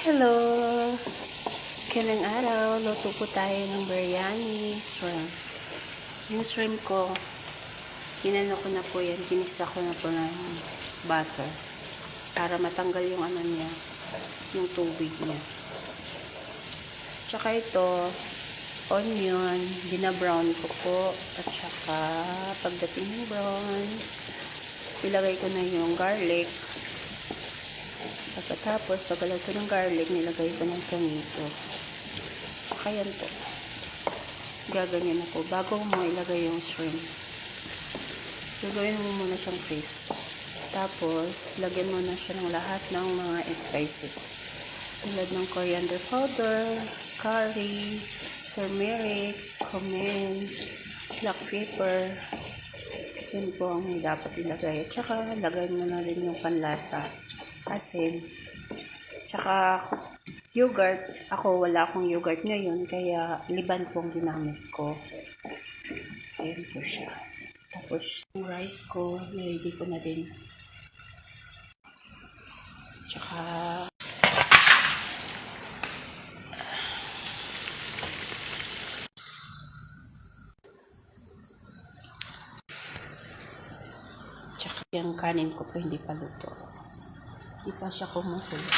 Hello! Kanang araw, luto po tayo ng biryani shrimp. Yung shrimp ko, ginano ko na po yan, ginisa ko na po ng butter para matanggal yung ano niya, yung tubig niya. Tsaka ito, onion, ginabrown ko po, at saka pagdating ng brown, ilagay ko na yung garlic. Pagkatapos, pagkalag ko ng garlic, nilagay ko ng tomato. Tsaka yan po. Gaganyan na po. Bago mo ilagay yung shrimp, gagawin mo muna siyang paste. Tapos, lagyan mo na siya ng lahat ng mga spices. Tulad ng coriander powder, curry, turmeric, cumin, black pepper. Yun po ang dapat ilagay. At saka, lagay mo na rin yung panlasa. Asin. Tsaka yogurt. Ako wala akong yogurt ngayon kaya liban po ang ginamit ko. Ayan po siya. Tapos yung rice ko, ready ko na din. Tsaka yung kanin ko po hindi pa luto. Hindi pa siya kumukulo.